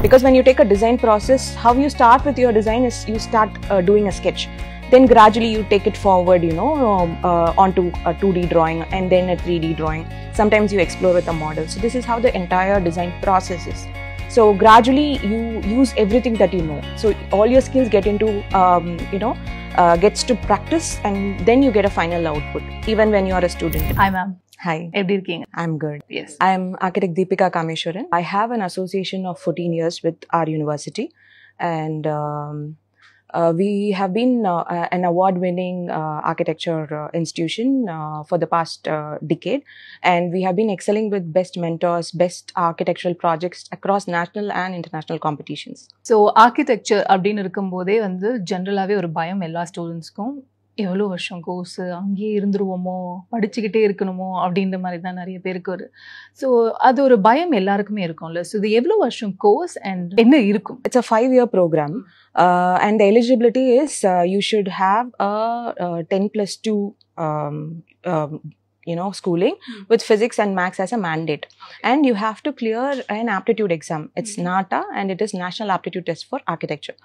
Because when you take a design process, how you start with your design is you start doing a sketch. Then gradually you take it forward, onto a 2D drawing and then a 3D drawing. Sometimes you explore with a model. So this is how the entire design process is. So gradually you use everything that you know. So all your skills get into, gets to practice, and then you get a final output, even when you are a student. Hi ma'am. Hi. எப்படி இருக்கீங்க? I'm good. Yes. I'm architect Deepiga Kameswaran. I have an association of 14 years with our university, and we have been an award-winning architecture institution for the past decade, and we have been excelling with best mentors, best architectural projects across national and international competitions. So architecture அப்படின்னு இருக்கும்போதே வந்து ஜென்ரலாகவே ஒரு பயம் எல்லா ஸ்டூடெண்ட்ஸ்க்கும், எவ்வளோ வருஷம் course, அங்கேயே இருந்துருவோமோ, படிச்சுக்கிட்டே இருக்கணுமோ அப்படின்ற மாதிரி தான் நிறைய பேருக்கு ஒரு ஸோ அது ஒரு பயம் எல்லாருக்குமே இருக்கும்ல. ஸோ இது எவ்வளோ வருஷம் கோர்ஸ் அண்ட் என்ன இருக்கும்? It's a 5-year program, and the eligibility is you should have a 10+2 schooling with physics and maths as a mandate, and you have to clear an aptitude exam. It's NATA, and it is National Aptitude Test for Architecture.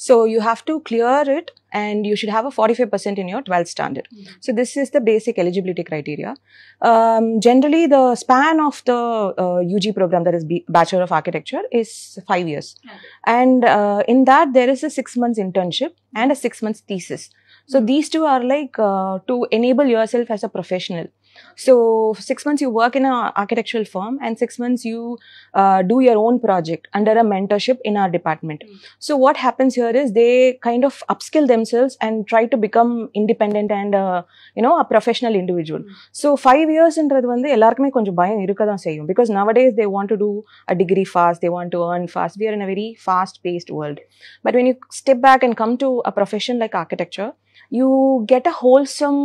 So you have to clear it, and you should have a 45% in your 12th standard. So this is the basic eligibility criteria. Generally, the span of the UG program, that is Bachelor of Architecture, is 5 years, and in that there is a 6 months internship and a 6 months thesis. So these two are like to enable yourself as a professional. So 6 months you work in an architectural firm, and 6 months you do your own project under a mentorship in our department. So what happens here is they kind of upskill themselves and try to become independent and a professional individual. So 5 years என்றது வந்து எல்லாருக்குமே கொஞ்சம் பயம் இருக்க தான் செய்யும், because nowadays they want to do a degree fast, they want to earn fast. We are in a very fast paced world. But when you step back and come to a profession like architecture, you get a wholesome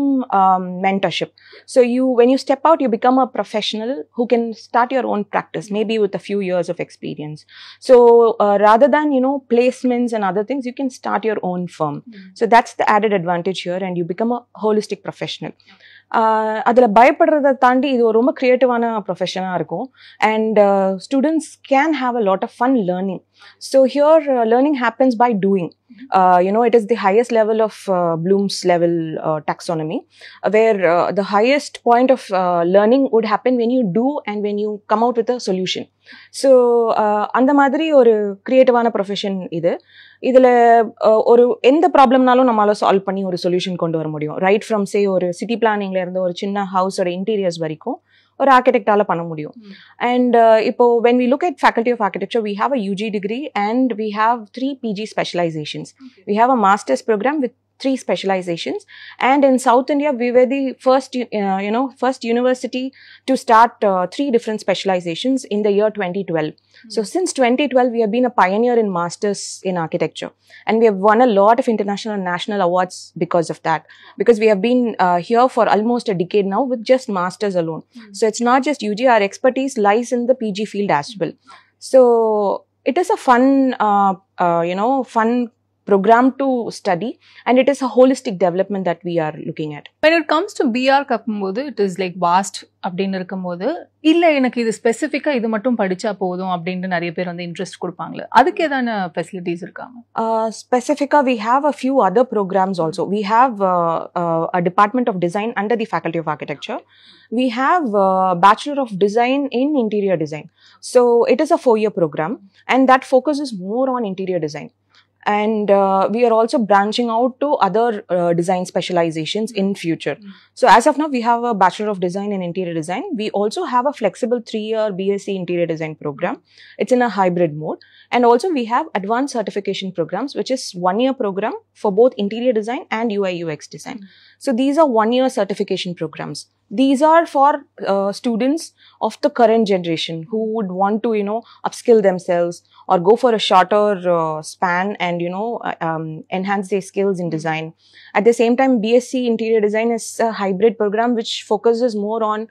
mentorship. So when you step out, you become a professional who can start your own practice, maybe with a few years of experience. So rather than placements and other things, you can start your own firm. So that's the added advantage here, and you become a holistic professional. அதில் பயப்படுறதை தாண்டி இது ஒரு ரொம்ப க்ரியேட்டிவான ப்ரொஃபஷனாக இருக்கும், and students can have a lot of fun learning. So here learning happens by doing. It is the highest level of Bloom's level taxonomy, where the highest point of learning would happen when you do and when you come out with a solution. So அந்த மாதிரி ஒரு கிரியேட்டிவான profession இது. இதில் ஒரு எந்த ப்ராப்ளம்னாலும் நம்மளால solve பண்ணி ஒரு சொல்யூஷன் கொண்டு வர முடியும். ரைட் ஃப்ரம் சே ஒரு சிட்டி பிளானிங்ல இருந்து ஒரு சின்ன ஹவுஸோட இன்டீரியர்ஸ் வரைக்கும் ஒரு ஆர்கிடெக்டால பண்ண முடியும். அண்ட் இப்போ when we look at faculty of architecture, we have a UG degree and we have 3 PG specializations. We have a master's program with 3 specializations, and in South India we were the first university to start 3 different specializations in the year 2012. So since 2012 we have been a pioneer in masters in architecture, and we have won a lot of international and national awards because of that, because we have been here for almost a decade now with just masters alone. So it's not just UG, our expertise lies in the PG field as well. So it is a fun program to study, and it is a holistic development that we are looking at. When it comes to BR கப்பும்போது it is like vast அப்படின்னு இருக்கும்போது, இல்லை எனக்கு இது ஸ்பெசிஃபிக்காக இது மட்டும் படித்தா போதும் அப்படின்ட்டு நிறைய பேர் வந்து இன்ட்ரெஸ்ட் கொடுப்பாங்களே, அதுக்கு ஏதான ஃபெசிலிட்டிஸ் இருக்காங்க? Specifically, we have a few other programs also. We have a department of design under the Faculty of Architecture. We have Bachelor of Design in Interior Design. So it is a 4-year program, and that focuses more on interior design. And we are also branching out to other design specializations in future. So as of now, we have a Bachelor of Design in Interior Design. We also have a flexible 3-year BSc Interior Design program. It's in a hybrid mode. And also we have advanced certification programs, which is 1-year program for both interior design and UI UX design. So these are 1-year certification programs. These are for students of the current generation who would want to, upskill themselves or go for a shorter span and, enhance their skills in design. At the same time, BSc Interior Design is a hybrid program which focuses more on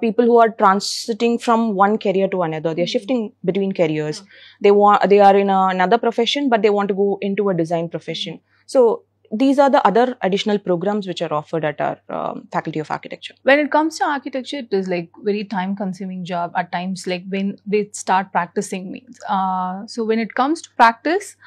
people who are transiting from one career to another. They are shifting between careers. They are in another profession, but they want to go into a design profession. So these are the other additional programs which are offered at our Faculty of Architecture. When it comes to architecture, it is like very time consuming job at times, like when they start practicing means. So when it comes to practice,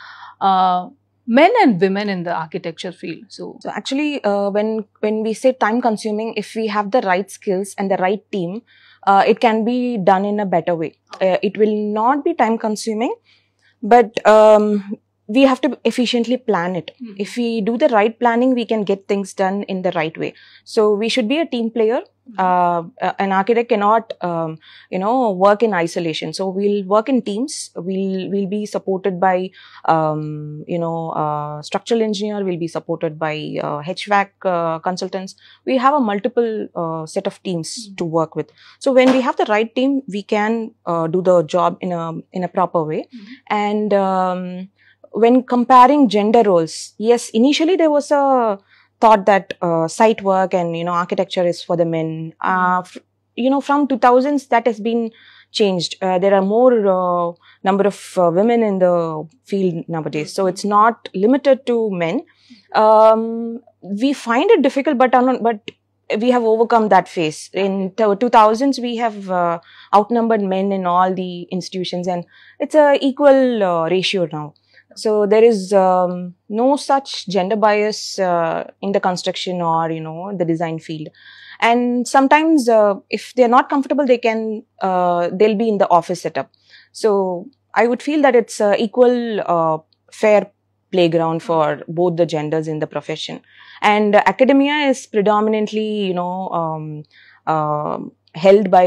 men and women in the architecture field. So actually, when we say time consuming, if we have the right skills and the right team, it can be done in a better way. It will not be time consuming, but we have to efficiently plan it. If we do the right planning, we can get things done in the right way. So we should be a team player. An architect cannot, work in isolation. So we'll work in teams. We'll be supported by, structural engineer. We'll be supported by HVAC consultants. We have a multiple set of teams to work with. So when we have the right team, we can do the job in a proper way. And when comparing gender roles, yes, initially there was a thought that site work and architecture is for the men. From 2000s that has been changed. There are more number of women in the field nowadays, so it's not limited to men. We find it difficult, but we have overcome that phase. In 2000s, we have outnumbered men in all the institutions, and it's a equal ratio now. So there is no such gender bias in the construction or the design field. And sometimes if they're not comfortable, they'll be in the office setup. So I would feel that it's equal fair playground for both the genders in the profession. And academia is predominantly held by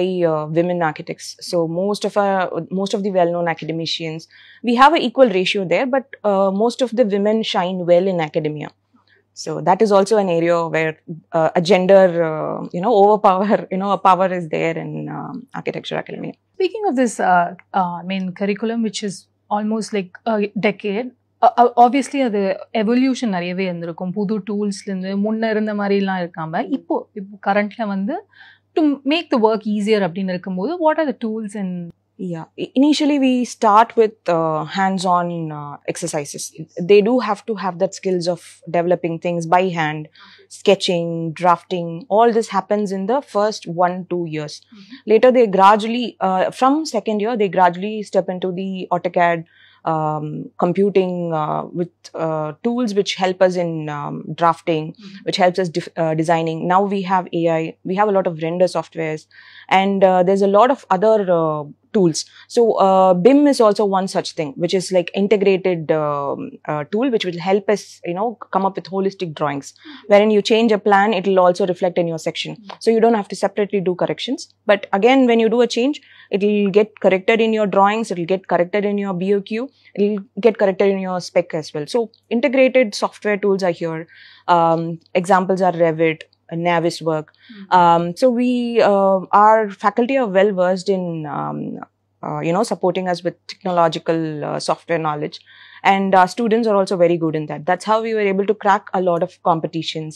women architects. So most of the well-known academicians, we have an equal ratio there, but most of the women shine well in academia. So that is also an area where a gender, overpower, a power is there in architecture academia. Speaking of this, curriculum, which is almost like a decade, obviously அது evolution நிறையவே இருந்திருக்கும். புது டூல்ஸ்லேருந்து முன்ன இருந்த மாதிரிலாம் இருக்காம இப்போ கரண்ட்ல வந்து to make the work easier அப்படின்னு இருக்கும்போது what are the tools and initially we start with hands-on exercises. They do have to have that skills of developing things by hand, sketching, drafting. All this happens in the first 1-2 years. Later they gradually from second year they gradually step into the AutoCAD, computing with tools which help us in drafting, which helps us designing. Now we have AI, we have a lot of render softwares, and there's a lot of other tools. So BIM is also one such thing, which is like integrated tool which will help us come up with holistic drawings. Wherein you change a plan, it will also reflect in your section. So you don't have to separately do corrections, but again when you do a change, it will get corrected in your drawings, it will get corrected in your BOQ, it will get corrected in your spec as well. So integrated software tools are here. Examples are Revit, Navis work. So our faculty are well versed in supporting us with technological software knowledge, and our students are also very good in that. That's how we were able to crack a lot of competitions,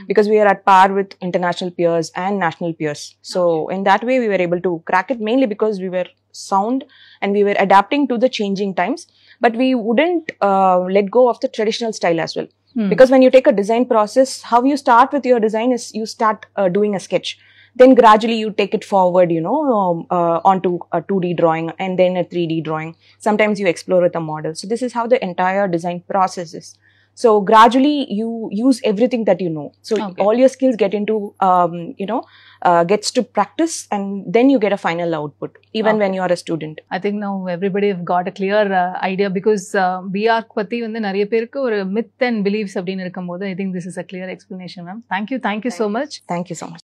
because we are at par with international peers and national peers. So in that way we were able to crack it, mainly because we were sound and we were adapting to the changing times, but we wouldn't let go of the traditional style as well. Because when you take a design process, how you start with your design is you start doing a sketch. Then gradually you take it forward, onto a 2D drawing and then a 3D drawing. Sometimes you explore with a model. So this is how the entire design process is. So gradually you use everything that you know. So all your skills get into, gets to practice, and then you get a final output, even when you are a student. I think now everybody have got a clear idea, because BR பத்தி வந்து நிறைய பேருக்கு ஒரு myth and beliefs அப்படின்னு இருக்கும்போது I think this is a clear explanation, ma'am. Thank you so much. Thank you so much.